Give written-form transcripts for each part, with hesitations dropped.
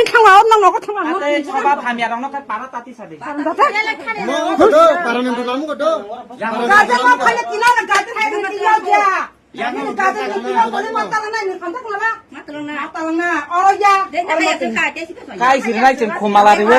Anh thằng nào nó có thằng nào. Ate coba hamia dong nak para tati sadi. Mau kodo, para nanti kamu kodo. Gajah mau kayak tina lah gajah hai ni dia aja. Yang ini gajah ni dia boleh matalan ni kontak kenapa? Matalan na. Orang ya. Kai sini lai jen komala dewe.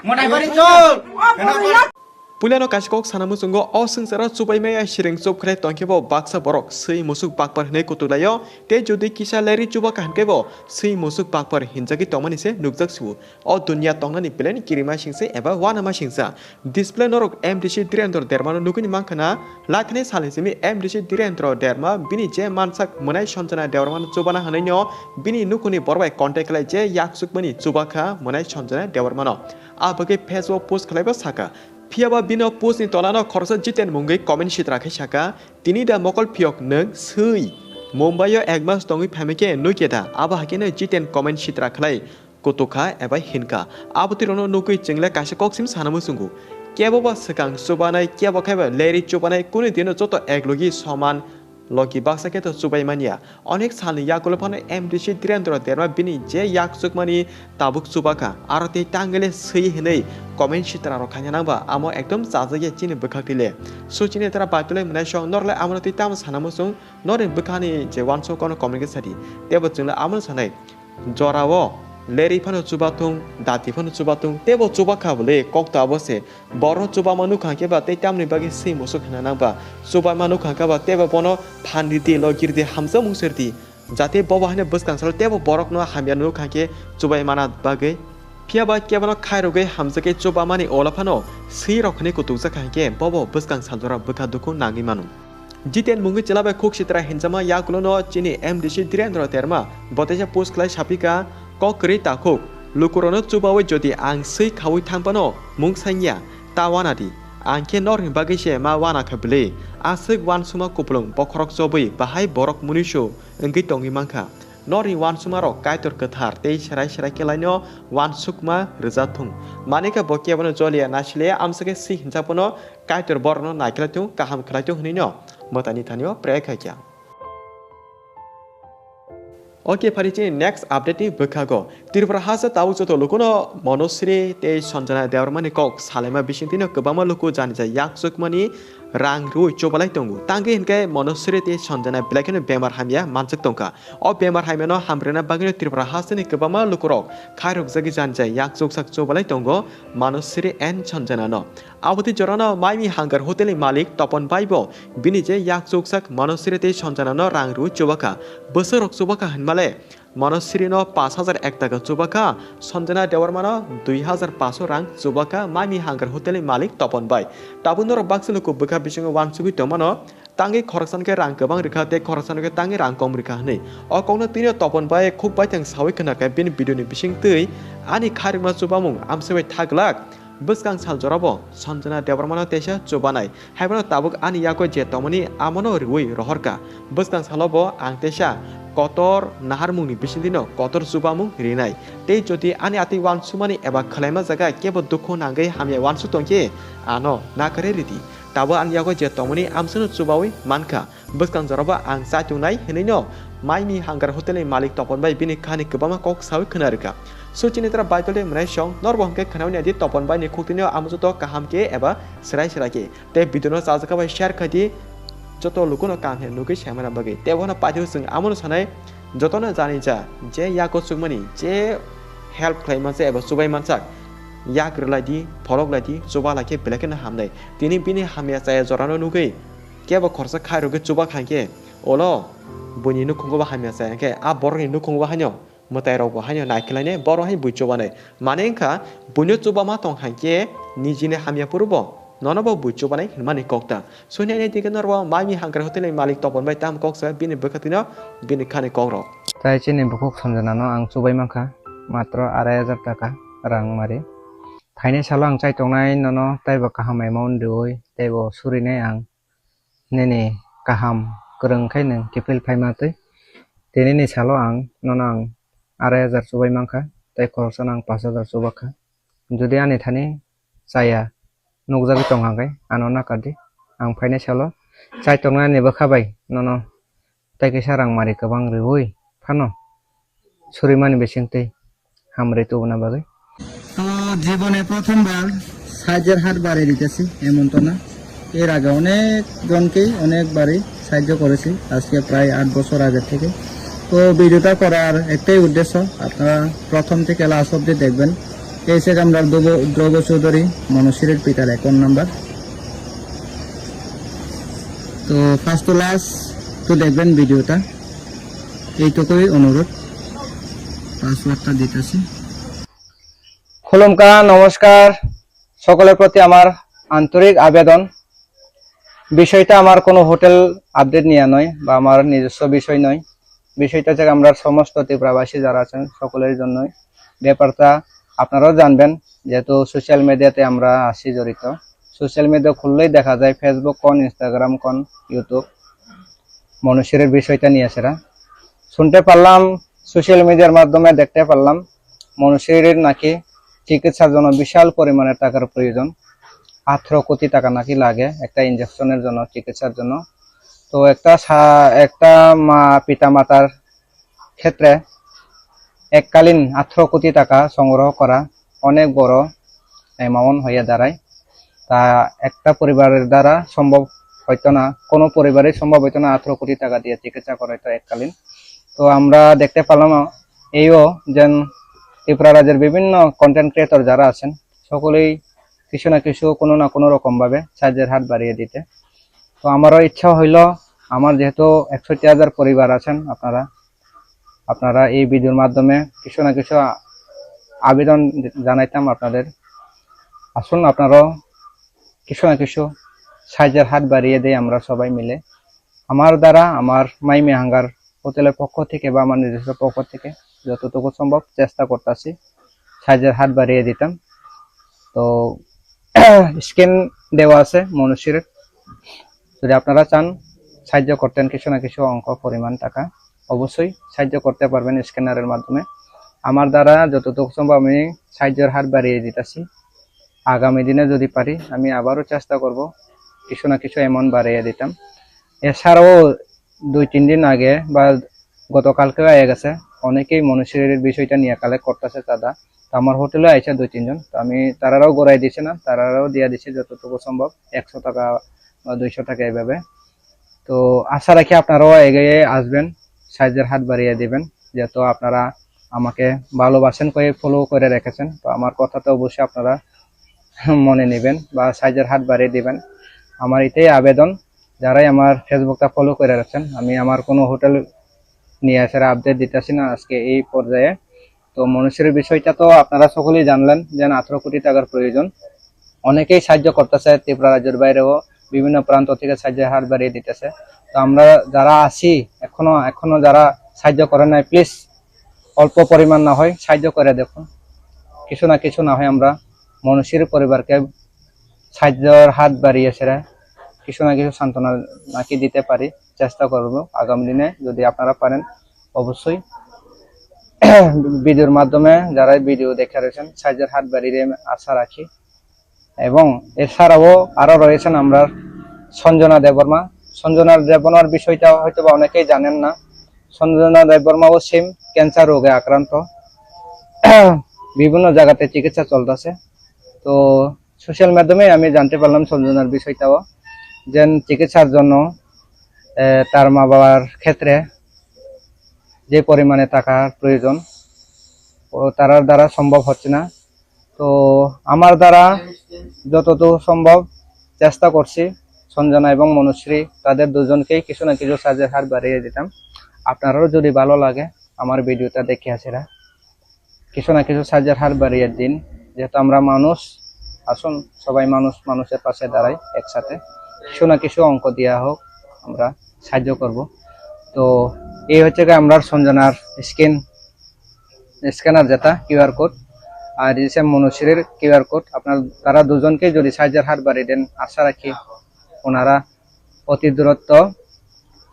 Mau naik bari col. Kenapa? Puliano kashkok sanamusungo osungsara subaimaya shiring sub kre tongkebo baksa borok sei musuk bakpar hne kutulayo te jodi kisa leri chuba kankebo sei musuk bakpar hinjagi tongmani se nukjak su o dunya tongnani plan kirima singse eba wanama singsa display norok mdc direndor dermano nukuni mankana lathne salisimi mdc direndor derma bini je mansak munai sonjana dewarman chubana hanenyo bini nukuni borbai contact lai je yaksukmani chubaka munai sonjana dewarmano abage facebook post khlaiba saka Piaba bino post ni tolano khorsa jiten mungai comment sheet rakhe shaka tini da mokol piok nang sui Mumbai yo ekmas tongi phamike nuketa aba hakene jiten comment sheet rakhlai kotoka eba hinka abutirono nukui chengle kasha koksim sanamu sungu kebo ba sakang subanai kebo khaiba leri chubanai kuni dino joto eklogi saman Logi baksa keto subai mania onek sani yakulo phane mdc direndra derma bini je yak sukmani tabuk subaka arate tangele sei hinei comment shitara rokhanya nangba amo ekdom chajage chini bukhaktile suchine tara batule mna song norle amrati tam sanamusung norin bukhani je wanso kono communicate sadi tebo chungla amon sanai jorawo Leri phano chubatung dati phano chubatung tebo chubakha bole kokta abose boro chuba manu khake ba te tamni bagi sei musuk khana ba chuba manu khaka ba tebo bono phanditi logirdi hamsa mungserdi jate bobo hane buskansal tebo borok no hamianu khake chubai mana bagi phiaba kebano khairoge hamsake chuba mani ola phano sei rokhne kutungsa khake bobo buskansal jora bukha duku nangi manu Jiten mungi chelabe khok sitra hinjama yakulo no chini mdc direndra terma boteja post klai shapika Kokri takuk, lukurono cubawe jodi ang sei kawi tampano mungsanya tawanadi angke norin bagi she ma wana kabele asik wan suma kuplung bokrok sobi bahai borok munisho enggi tongi mangka nori wan sumaro kaitor kethar te sharai kelaino wan sukma rezatung maneka bokiabano jolia nashle amsake si hinjapono kaitor borno naikelatung kaham kelatung hnino motani thanio prekhaja Oke parici next update ni bekago Tirupura hasa tahu joto lukuno monosri te sonjana dewarmani kok salema bisintino kebama luku janija yaksukmani rang rui cobalai tunggu tangge hinkai monosri te sonjana bilakino bemar hamya mansuk tongka o bemar hamya no hambrena bagino Tirupura hasa ni kebama lukurok khairok jagi janija yaksuk sak cobalai tonggo monosri en sonjana no Abuti jorano maimi hangar hotel malik topon baibo bini je yaksuk sak monosri te sonjana no rang rui cobaka bosorok cobaka hanmale Monosri no 5,001 টাকা চুবাকা সঞ্জনা দেওয়ারমানো 2,500 রাং চুবাকা মামি হাঙ্গার hotel মালিক তপন বাই তাবুনর বাক্সলুকু বখা বিসঙ্গ ওয়ানসুবি তমানো tangi khorsanke rang kebang rikha te khorsanke tangi rang kom rikha nei o kongna tino topon bai khuk bai tang sawi khana ka bin video ni bising tei ani kharima chubamung amsebai thaglak Buskang sal jorabo sanjana dewarmano tesha chobanai haibano tabuk ani yako je tomoni amono riwi rohorka buskang salobo ang tesha kotor naharmungni bisindino kotor chubamung rinai tei jodi ani ati wan sumani eba khlaima jaga kebo dukho nangai hamya wan su tongke ano nakare ridi tabo ani yako je tomoni amsunu chubawi manka buskang jorabo ang sa chungnai hinino maimi hangar hotel malik topon bai bini khani kebama kok sawi khnarika Suci tera baitole menai song norbong ke khanawni adi topon bai ni khuktinio amujoto kaham ke eba serai ke te bidono sajaka bai share khadi joto lukuno kam he nuki shamana bagi te bona pathiu sing amono sanai jotona jani ja je yako sugmani je help claim se eba subai mansak yak reladi folok ladi suba lake belakena hamnai tini bini hamya saya jorano nuki keba khorsa khairu ke suba khanke olo buni nu khungba hamya saya ke a borni nu khungba hanyo Mutai rogo hanya naikilane boro hai buicobane manengka bunyo coba matong hanke nijine hamya purbo nonobo buicobane mani kokta sone ne tiga norwa mami hangkar hotel malik topon bai tam koksa bini bekatino bini khane kokro tai chini bukuk samjana no ang chubai mangkha matro 2,500 taka rang mari thaine salo ang chai tongnai nono taibo kaham amount doi taibo surine ang nene kaham kurang khaine kepil phaimate tene ni salo ang nono ang 2,500 chubai mangkha tai khorsan ang 5,000 chubakha jodi ani thani saya nugjagi tonghakai ano nakadi ang phaine salo chai tongnai ni bakhabai nono tai ke sarang mari kabang riui phano surimani besingtei হামরে তো না বাগে। তো জীবনে প্রথমবার সাহায্যের হাত বাড়িয়ে দিতেছি এমন তো না, এর আগে অনেক জনকেই অনেকবারই সাহায্য করেছি, আজকে প্রায় 8 বছর আগে থেকে। তো ভিডিওটা করার একটাই উদ্দেশ্য, আপনারা প্রথম থেকে লাস্ট অব্দি দেখবেন। এই সে আমরা দ্রব চৌধুরী মনসিরের পিতার অ্যাকাউন্ট নাম্বার। তো ফার্স্ট টু লাস্ট তো দেখবেন ভিডিওটা, এইটুকুই অনুরোধ। পাসওয়ার্ডটা দিতেছি। খুলুমকা, নমস্কার সকলের প্রতি আমার আন্তরিক আবেদন। বিষয়টা আমার কোনো হোটেল আপডেট নিয়ে নয় বা আমার নিজস্ব বিষয় নয়, বিষয়টা হচ্ছে আমরা সমস্ত ত্রিপুরাবাসী যারা আছেন সকলের জন্যই। ব্যাপারটা আপনারাও জানবেন, যেহেতু সোশ্যাল মিডিয়াতে আমরা আছি জড়িত। সোশ্যাল মিডিয়া খুললেই দেখা যায় ফেসবুক কোন, ইনস্টাগ্রাম কোন, ইউটিউব মনুষ্যের বিষয়টা নিয়ে সেরা শুনতে পারলাম, সোশ্যাল মিডিয়ার মাধ্যমে দেখতে পারলাম মনুষ্যের নাকি চিকিৎসার জন্য বিশাল পরিমাণের টাকার প্রয়োজন। 18 কোটি টাকা নাকি লাগে একটা ইনজেকশনের জন্য, চিকিৎসার জন্য। তো একটা পিতা মাতার ক্ষেত্রে এককালীন 18 কোটি টাকা সংগ্রহ করা অনেক বড় অ্যামাউন্ট হয়ে দাঁড়ায়। তা একটা পরিবারের দ্বারা সম্ভব হয়তো না, কোনো পরিবারে সম্ভব হয়তো না 18 কোটি টাকা দিয়ে চিকিৎসা করা এটা এককালীন। তো আমরা দেখতে পেলাম এইও যেন ত্রিপুরা রাজ্যের বিভিন্ন কন্টেন্ট ক্রিয়েটর যারা আছেন সকলেই কিছু না কিছু কোনো না কোনো রকম ভাবে সাহায্যের হাত বাড়িয়ে দিতে। তো আমারও ইচ্ছা হইল, আমার যেহেতু 61,000 পরিবার আছেন, আপনারা এই ভিডিওর মাধ্যমে কিছু না কিছু আবেদন জানাইতাম আপনাদের। আসুন আপনারাও কিছু না কিছু সাহায্যের হাত বাড়িয়ে দেয় আমরা সবাই মিলে। আমার দ্বারা আমার মাই মেহাঙ্গার হোটেলের পক্ষ থেকে বা আমার নিজস্ব পক্ষ থেকে যতটুকু সম্ভব চেষ্টা করতেছি সাহায্যের হাত বাড়িয়ে দিতাম। তো স্ক্রিন দেওয়া আছে মনুষ্যের, যদি আপনারা চান সাহায্য করতেন কিছু না কিছু অঙ্ক পরিমাণ টাকা, অবশ্যই সাহায্য করতে পারবেন স্ক্যানারের মাধ্যমে। আমার দ্বারা যতটুকু সম্ভব আমি সাহায্যের হাত বাড়িয়ে দিতেছি। আগামী দিনে যদি পারি আমি আবারও চেষ্টা করব কিছু না কিছু এমন বাড়িয়ে দিতাম। এছাড়াও 2-3 দিন আগে বা গতকালকে হয়ে গেছে অনেকেই মনুষ্যের বিষয়টা নিয়ে কালেক্ট করতেছে চাঁদা। তো আমার হোটেলে আইছে 2-3 জন, তো আমি তারাও গড়াই দিছে না, তারাও দিয়ে দিচ্ছে যতটুকু সম্ভব 100 টাকা বা 200 টাকা এইভাবে। তো আশা রাখি আপনারাও এগিয়ে আসবেন, সাহায্যের হাত বাড়িয়ে দিবেন, যেহেতু আপনারা আমাকে ভালোবাসেন করে ফলো করে রেখেছেন। তো আমার কথাটা অবশ্যই আপনারা মনে নেবেন বা সাহায্যের হাত বাড়িয়ে দিবেন। আমার এটাই আবেদন, যারাই আমার ফেসবুকটা ফলো করে রাখছেন। আমি আমার কোনো হোটেল নিয়ে আসার আপডেট দিতেছি না আজকে এই পর্যায়ে। তো মনুষ্যের বিষয়টা তো আপনারা সকলেই জানলেন যে 18 কোটি টাকার প্রয়োজন। অনেকেই সাহায্য করতেছে, ত্রিপুরা রাজ্যের বাইরেও বিভিন্ন প্রান্ত থেকে সাহায্যের হাত বাড়িয়ে দিতেছে। তো আমরা যারা আছি এখনো যারা সাহায্য করেন নাই, প্লিজ অল্প পরিমাণ না হয় সাহায্য করে দেখুন। কিছু না কিছু না হয় আমরা মনুষ্যের পরিবারকে সাহায্যের হাত বাড়িয়ে সেরা কিছু না কিছু সান্ত্বনা নাকি দিতে পারি, চেষ্টা করব আগামী দিনে। যদি আপনারা পারেন অবশ্যই ভিডিওর মাধ্যমে যারা ভিডিও দেখে রয়েছেন সাহায্যের হাত বাড়িয়ে আশা রাখি। এবং এছাড়াও আরো রয়েছেন আমরা সঞ্জনা দেববর্মা। সঞ্জনা দেববর্মার বিষয়টা হয়তো বা অনেকেই জানেন না। সঞ্জনা দেববর্মাও সেম ক্যান্সার রোগে আক্রান্ত, বিভিন্ন জায়গাতে চিকিৎসা চলতেছে। তো সোশ্যাল মাধ্যমে আমি জানতে পারলাম সঞ্জনার বিষয়টাও, যে চিকিৎসার জন্য তার মা বাবার ক্ষেত্রে যে পরিমাণে টাকার প্রয়োজন তার দ্বারা সম্ভব হচ্ছে না। তো আমার দ্বারা যতটুকু সম্ভব চেষ্টা করছি সঞ্জনা এবং মনুশ্রী তাদের দুজনকেই কিছু না কিছু সাহায্যের হাত বাড়িয়ে দিতাম। আপনারাও যদি ভালো লাগে আমার ভিডিওটা দেখে আসেরা কিছু না কিছু সাহায্যের হাত বাড়িয়ে দিন, যেহেতু আমরা মানুষ। আসুন সবাই মানুষের পাশে দাঁড়াই একসাথে, কিছু না কিছু অঙ্ক দেওয়া হোক আমরা সাহায্য করব। তো এই হচ্ছে আমরা সঞ্জনার স্ক্যানার যেটা কিউআর কোড, আর এসে মনুষ্যের কিউআর কোড। আপনার তারা দুজনকে যদি সাহায্যের হাত বাড়িয়ে দেন আশা রাখি ওনারা অতি দূরত্ব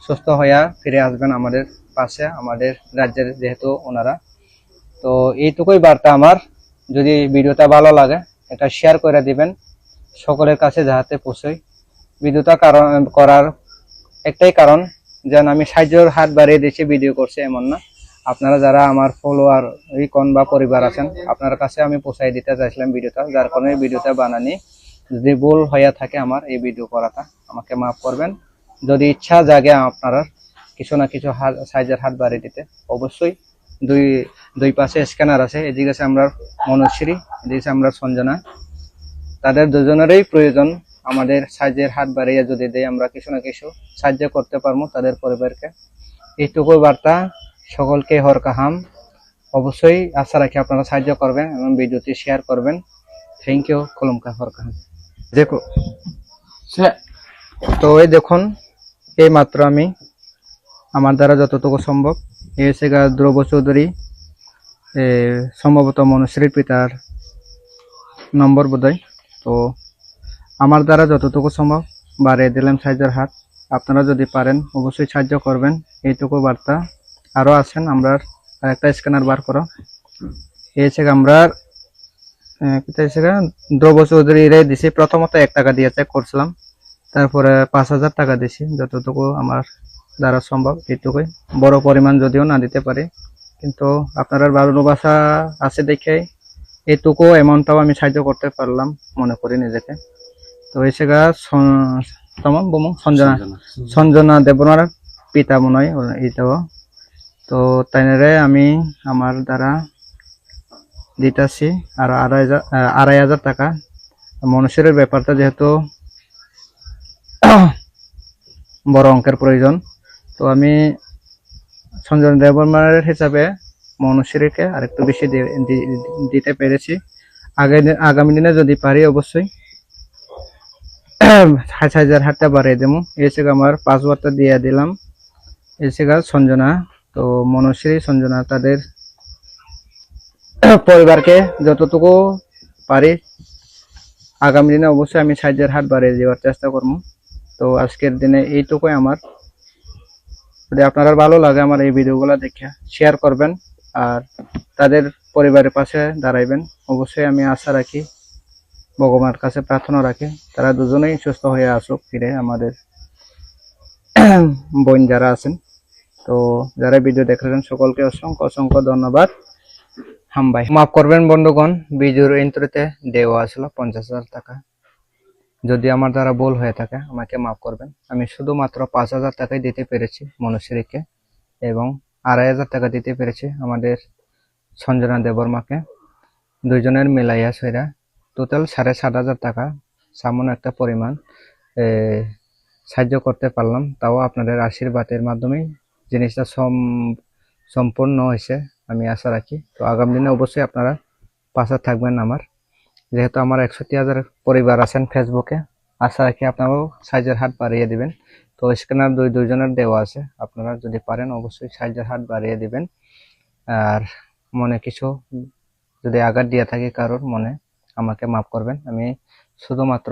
সুস্থ হইয়া ফিরে আসবেন আমাদের পাশে, আমাদের রাজ্যের যেহেতু ওনারা। তো এইটুকুই বার্তা আমার। যদি ভিডিওটা ভালো লাগে এটা শেয়ার করে দিবেন সকলের কাছে যাতে পৌঁছয়। ভিডিওটা করার একটাই কারণ, যেন আমি সাহায্যের হাত বাড়িয়ে দিয়েছি ভিডিও করছে এমন না, আপনারা যারা আমার ফলোয়ার ইকন বা পরিবার আছেন আপনার কাছে আমি পৌঁছাই দিতে চাইছিলাম ভিডিওটা, যার কারণে ভিডিওটা বানানি। যদি ভুল হয়ে থাকে আমার এই ভিডিও করাটা, আমাকে মাফ করবেন। যদি ইচ্ছা জাগে আপনারা কিছু না কিছু সাইজের হাত বাড়িয়ে দিতে, অবশ্যই দুই পাশে স্ক্যানার আছে, এদিকে আছে আমরা মনুশ্রী, এদিকে আছে আমরা সঞ্জনা, তাদের দুজনেরই প্রয়োজন আমাদের সাইজের হাত বাড়িয়ে যদি দেয় আমরা কিছু না কিছু সাহায্য করতে পারবো তাদের পরিবারকে। এইটুকু বার্তা সকলকে হর কাহাম। অবশ্যই আশা রাখি আপনারা সাহায্য করবেন এবং ভিডিওটি শেয়ার করবেন। Thank you. কলমকা হর কাহাম। দেখো তো এই দেখুন, এই মাত্র আমি আমার দ্বারা যতটুকু সম্ভব, এসে ধ্রুব চৌধুরী সম্ভবত মনুশ্রীর পিতার নম্বর বোধহয়, তো আমার দ্বারা যতটুকু সম্ভব বাড়িয়ে দিলাম সাহায্যের হাত। আপনারা যদি পারেন অবশ্যই সাহায্য করবেন, এইটুকু বার্তা। আরো আছেন আমরা একটা স্ক্যানার বার করো, এসে আমরা ধ্রুব চৌধুরী রে দিছি। প্রথমত 1 টাকা দিয়ে চেক করছিলাম, তারপরে 5000 টাকা দিছি, যতটুকু আমার দ্বারা সম্ভব এইটুকুই। বড় পরিমাণ যদিও না দিতে পারি, কিন্তু আপনার ভালোবাসা আছে দেখে এইটুকু অ্যামাউন্টটাও আমি সাহায্য করতে পারলাম মনে করি নিজেকে। তো এসে সঞ্জনা দেবনার পিতা মনে হয় এইটাও। তো তাইনারে আমি আমার দ্বারা দিতেছি আর 2500 টাকা। মনুষ্যের ব্যাপারটা যেহেতু বড় অঙ্কের প্রয়োজন, তো আমি সঞ্জনা দেবনার হিসাবে মনুষ্যকে আরেকটু বেশি দিতে পেরেছি। আগামী দিনে যদি পারি অবশ্যই 6000 হাতটা বাড়িয়ে দেবো। এসে আমার পাসওয়ার্ডটা দিয়ে দিলাম। এসে সঞ্জনা, তো মনুশ্রী সঞ্জনা তাদের পরিবারকে যতটুকু পারি আগামী দিনে অবশ্যই আমি 6000 হাত বাড়িয়ে দেওয়ার চেষ্টা করবো। তো আজকের দিনে এইটুকুই আমার। যদি আপনারা ভালো লাগে আমার এই ভিডিওগুলো দেখে শেয়ার করবেন আর তাদের পরিবারের পাশে দাঁড়াইবেন। অবশ্যই আমি আশা রাখি, ভগবানের কাছে প্রার্থনা রাখি তারা দুজনেই সুস্থ হয়ে আসুক ফিরে, আমাদের বোন যারা আছেন। তো যারা ভিডিও দেখলেন সকলকে অসংখ্য অসংখ্য ধন্যবাদ। ভাই মাফ করবেন বন্ধুগণ, ভিডিওর ইন্ট্রোতে দেওয়া আসলো 50,000 টাকা। যদি আমার দ্বারা ভুল হয়ে থাকে আমাকে মাফ করবেন। আমি শুধুমাত্র 5000 টাকাই দিতে পেরেছি মনুশ্রীকে এবং 2500 টাকা দিতে পেরেছি আমাদের সঞ্জনা দেববর্মাকে। দুইজনের মিলাইয়া সইরা টোটাল 7,500 টাকা সামান্য একটা পরিমাণ সাহায্য করতে পারলাম। তাও আপনাদের আশীর্বাদের মাধ্যমেই জিনিসটা সম্পূর্ণ হয়েছে আমি আশা রাখি। তো আগামী দিনে অবশ্যই আপনারা পাশে থাকবেন আমার, যেহেতু আমার 61,000 পরিবার আছেন ফেসবুকে। আশা রাখি আপনারাও সাহায্যের হাত বাড়িয়ে দিবেন। তো স্ক্যানার দুইজনের দেওয়া আছে, আপনারা যদি পারেন অবশ্যই সাহায্যের হাত বাড়িয়ে দিবেন। আর মনে কিছু যদি আঘাত দিয়ে থাকি কারোর মনে, আমাকে মাফ করবেন। আমি শুধুমাত্র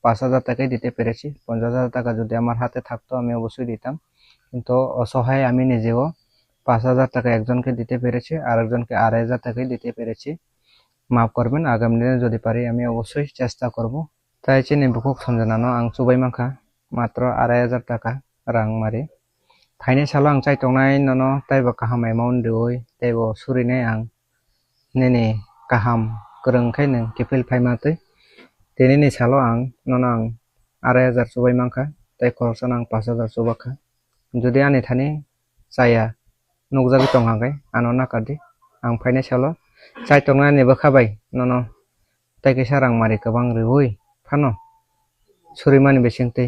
5000 টাকাই দিতে পেরেছি। 50,000 টাকা যদি আমার হাতে থাকতো আমি অবশ্যই দিতাম, কিন্তু অসহায় আমি নিজেও 5000 টাকা একজনকে দিতে পেরেছি, আর একজনকে 2500 টাকাই দিতে পেরেছি। মাফ করবেন, আগামী দিনে যদি পারি আমি অবশ্যই চেষ্টা করব। তাই চিনি বুকুক সঞ্জनानो आं सुबाय माखा मात्र 2500 टाका रां मारि फाइने सालो आं चाइ तंनाय ननो ताइबो काहाम एमाउन्ट देवै ताइबो सुरिनाय आं नेने काहाम गोरोंखाय नों किफिल फाइमातै तेनि सालो आं ननो आं 2500 सुबाय माखा ताइ खरसन आं 5000 सुबाखा जुदि आनि थानि जाया नुकजागै तंहागै आनो नाकादि आं फाइने सालो चाइ तंनाय नेबो खाबाय ननो ताइ कैसा रां मारि गोबां रिवै फानो सुरिमानि बेसिंतै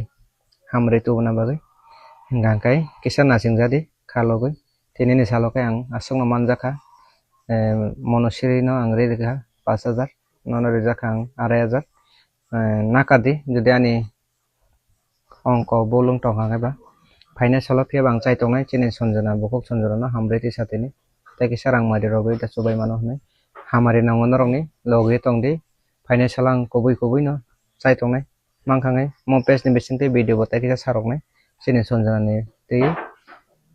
हामरै तुबना बागै गांकाय किसा नासिं जादि खालगै तेनि सालकै आं आसंनो मानजाखा मनुश्री नो आं रेखा 5000 ननो रेजाखा आं 2500 नाकादि जुदि आनि अंक बोलुं तंहागैबा फाइने सालो फेब आं चाइ तंनाय चिनि सन्जना बुकुक सन्जनानो हामरै तिसातेनि ताइ कैसा रां मारि रगै दा सुबाय मानो हनै हामारि नांगन रंनि लगे तंदि फाइने सालो आं कबै नो चाइ तंनाय मांखाङै मो पेजनि बेसिंतै भिडिअ बताय किसा सारकनाय चिनि सन्जनानि तै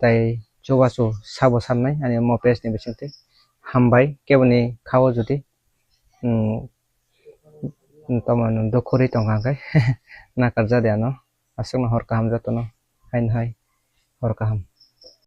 ताइ चुबासु साबो साननाय आनि मो पेजनि बेसिंतै हामबाय केबनि खावो जुदि तमन दुखुरि तंहागै नाकार जादियानो आसंनो हर काहाम जातनो हाइन हाय हर काहाम।